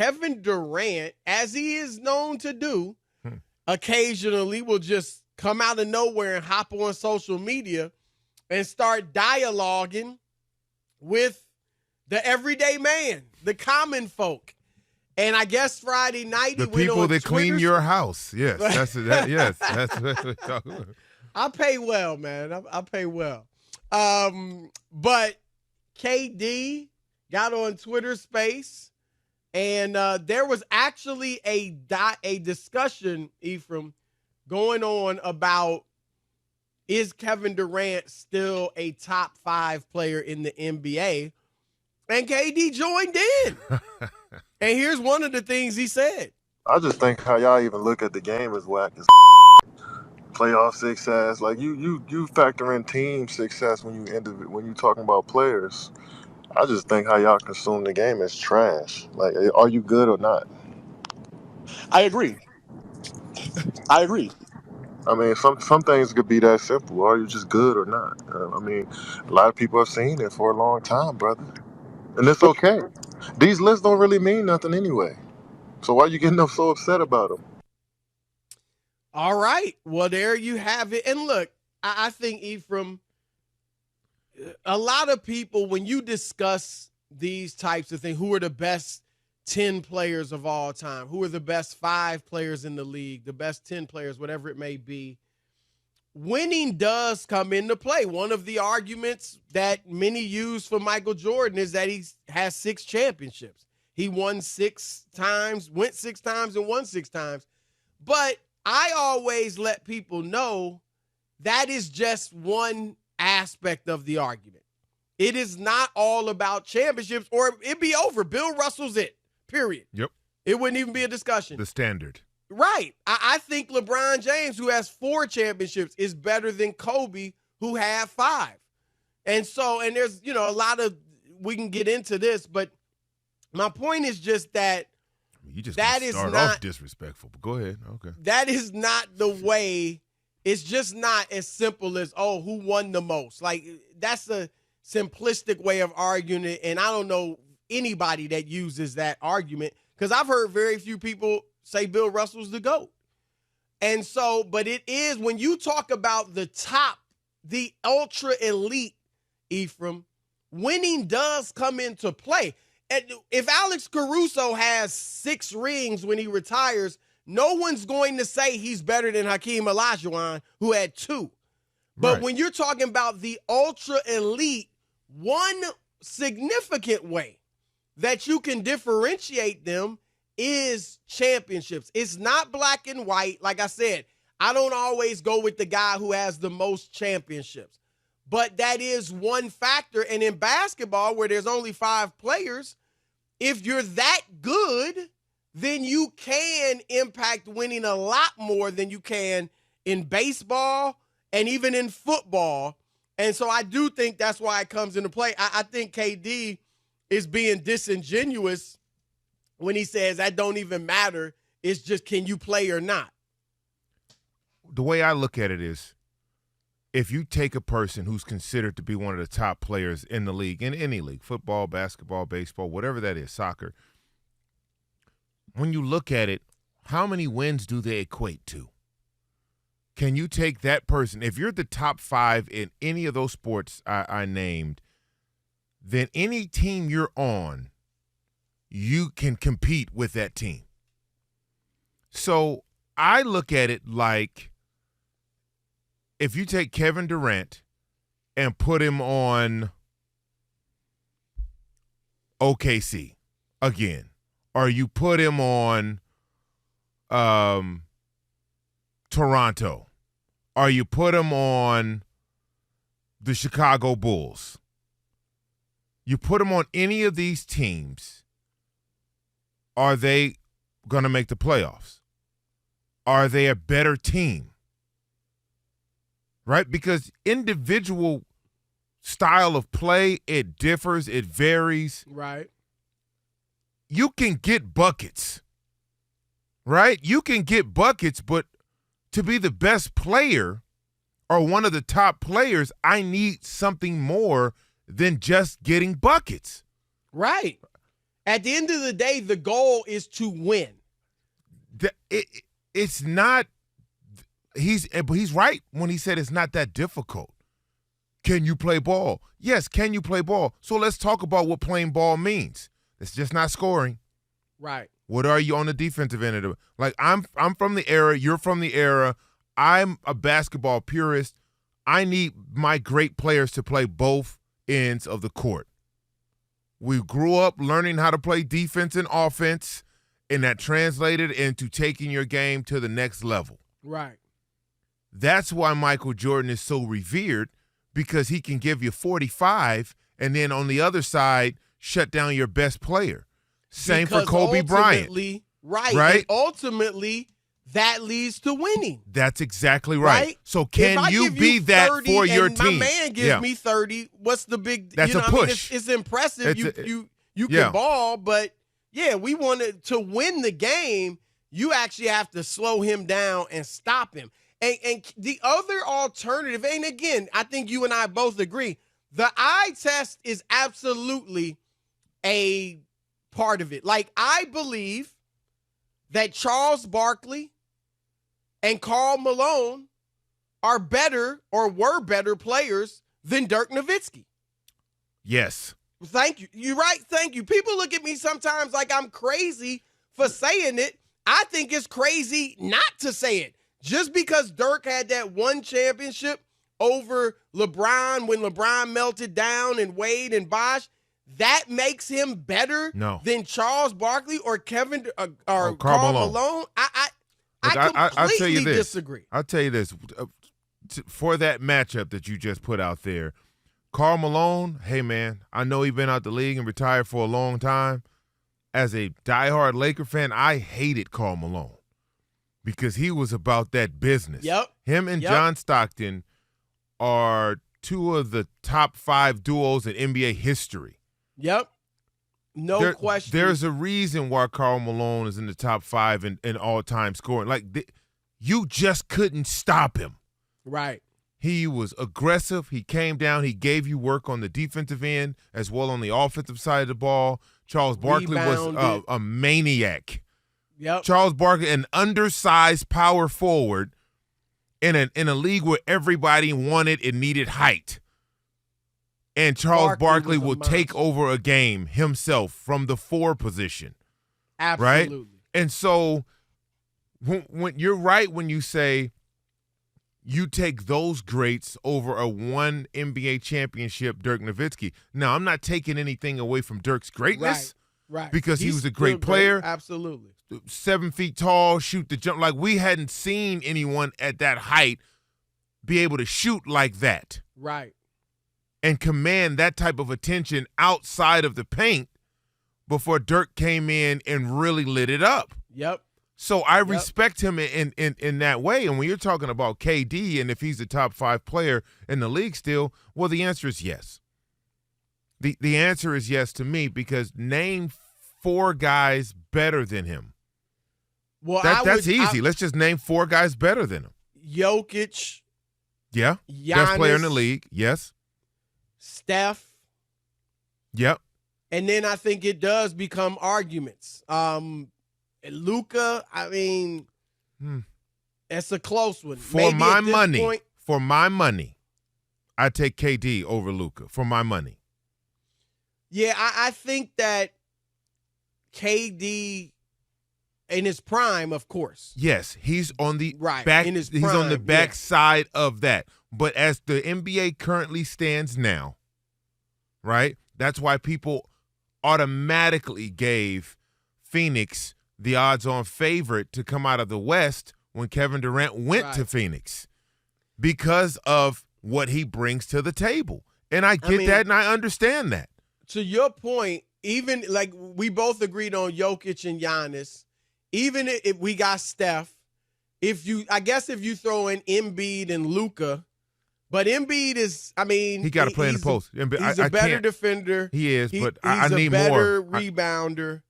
Kevin Durant, as he is known to do, occasionally will just come out of nowhere and hop on social media and start dialoguing with the everyday man, the common folk. And I guess Friday night the he went people on that Twitter. clean your house. Yes, that's what we're talking about. I pay well, man. I pay well. But KD got on Twitter Space, and there was actually a discussion, Ephraim, going on about, is Kevin Durant still a top 5 player in the NBA? And KD joined in. And here's one of the things he said. I just think how y'all even look at the game is whack as playoff success. Like you factor in team success when you talking about players. I just think how y'all consume the game is trash. Like, are you good or not? I agree. I mean, some things could be that simple. Are you just good or not? I mean, a lot of people have seen it for a long time, brother, and it's okay. These lists don't really mean nothing anyway. So why you getting so upset about them? All right. Well, there you have it. And look, I think, Ephraim, a lot of people, when you discuss these types of things, who are the best 10 players of all time, who are the best 5 players in the league, the best 10 players, whatever it may be, winning does come into play. One of the arguments that many use for Michael Jordan is that he has 6 championships. He won 6 times, went 6 times, and won 6 times. But I always let people know that is just one aspect of the argument. It is not all about championships, or it'd be over. Bill Russell's it, period. Yep. It wouldn't even be a discussion. The standard. Right. I think LeBron James, who has 4 championships, is better than Kobe, who had 5. And there's, a lot of, we can get into this, but my point is just that you just that is start not off disrespectful, but go ahead. Okay. That is not the way. It's just not as simple as, who won the most? Like, that's a simplistic way of arguing it, and I don't know anybody that uses that argument, because I've heard very few people say Bill Russell's the GOAT. And so, but it is, when you talk about the top, the ultra elite, Ephraim, winning does come into play. And if Alex Caruso has 6 rings when he retires, no one's going to say he's better than Hakeem Olajuwon, who had 2. But Right. when you're talking about the ultra elite, one significant way that you can differentiate them is championships. It's not black and white. Like I said, I don't always go with the guy who has the most championships. But that is one factor. And in basketball, where there's only 5 players, if you're that good, then you can impact winning a lot more than you can in baseball and even in football. And so I do think that's why it comes into play. I think KD is being disingenuous when he says that don't even matter. It's just, can you play or not? The way I look at it is, if you take a person who's considered to be one of the top players in the league, in any league, football, basketball, baseball, whatever that is, soccer, when you look at it, how many wins do they equate to? Can you take that person, if you're the top 5 in any of those sports I named, then any team you're on, you can compete with that team. So I look at it like, if you take Kevin Durant and put him on OKC again, or you put him on Toronto, or you put him on the Chicago Bulls, you put him on any of these teams, are they going to make the playoffs? Are they a better team? Right? Because individual style of play, it differs, it varies. Right. You can get buckets, right? You can get buckets, but to be the best player or one of the top players, I need something more than just getting buckets. Right. At the end of the day, the goal is to win. It's not. He's right when he said it's not that difficult. Can you play ball? Yes, can you play ball? So let's talk about what playing ball means. It's just not scoring. Right. What are you on the defensive end of it? Like, I'm from the era, you're from the era. I'm a basketball purist. I need my great players to play both ends of the court. We grew up learning how to play defense and offense, and that translated into taking your game to the next level. Right. That's why Michael Jordan is so revered, because he can give you 45 and then on the other side shut down your best player. Same for Kobe Bryant. Right. And ultimately, that leads to winning. That's exactly right. So can you be that for your team? My man gives me 30. What's the big? That's a push. It's impressive. You can ball, but yeah, we wanted to win the game. You actually have to slow him down and stop him. And the other alternative, and again, I think you and I both agree, the eye test is absolutely a part of it. Like, I believe that Charles Barkley and Karl Malone are better or were better players than Dirk Nowitzki. Yes. Thank you. You're right. Thank you. People look at me sometimes like I'm crazy for saying it. I think it's crazy not to say it. Just because Dirk had that one championship over LeBron when LeBron melted down and Wade and Bosh, that makes him better than Charles Barkley or Kevin or Karl Malone. I completely disagree. I'll tell you this. For that matchup that you just put out there, Karl Malone, hey, man, I know he's been out the league and retired for a long time. As a diehard Laker fan, I hated Karl Malone because he was about that business. Yep. Him and John Stockton are two of the top 5 duos in NBA history. Yep. No question. There's a reason why Karl Malone is in the top 5 in all-time scoring. Like, you just couldn't stop him. Right. He was aggressive. He came down. He gave you work on the defensive end as well on the offensive side of the ball. Charles Barkley was a maniac. Yep. Charles Barkley, an undersized power forward in a league where everybody wanted and needed height. And Charles Barkley will take over a game himself from the 4 position. Absolutely. Right? And so when you're right when you say you take those greats over a 1 NBA championship, Dirk Nowitzki. Now, I'm not taking anything away from Dirk's greatness. Right. Because he was a great player. Absolutely. 7 feet tall, shoot the jump. Like, we hadn't seen anyone at that height be able to shoot like that. Right. And command that type of attention outside of the paint before Dirk came in and really lit it up. Yep. So I respect him in that way. And when you're talking about KD and if he's a top 5 player in the league still, well, the answer is yes. The answer is yes to me, because name 4 guys better than him. Well, that's easy. Let's just name 4 guys better than him. Jokic. Yeah. Giannis, best player in the league. Yes. Steph. Yep. And then I think it does become arguments. Luka, I mean, it's a close one. For my money, I take KD over Luka. For my money. Yeah, I think that KD in his prime, of course. Yes, he's on the back. In his prime, he's on the back side of that. But as the NBA currently stands now, right? That's why people automatically gave Phoenix the odds-on favorite to come out of the West when Kevin Durant went to Phoenix, because of what he brings to the table. And I get that, and I understand that. To your point, even like we both agreed on Jokic and Giannis, even if we got Steph, if you throw in Embiid and Luka, but Embiid is, he got to play in the post. He's a better defender. He is, but I need more. He's a better more rebounder.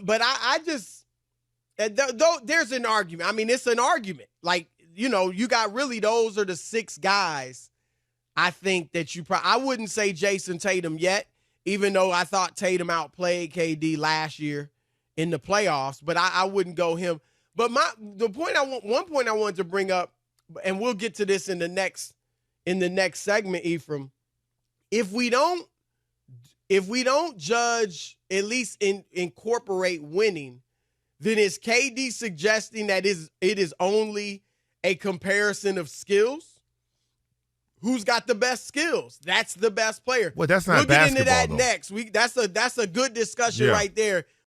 But I just, though there's an argument. It's an argument. Like, you got really, those are the 6 guys I think that I wouldn't say Jason Tatum yet. even though I thought Tatum outplayed KD last year in the playoffs, but I wouldn't go him. But one point I wanted to bring up, and we'll get to this in the next segment, Ephraim. If we don't judge, at least incorporate winning, then is KD suggesting that it is only a comparison of skills? Who's got the best skills? That's the best player. Well, that's not We'll get into that basketball, though. next. That's a good discussion right there.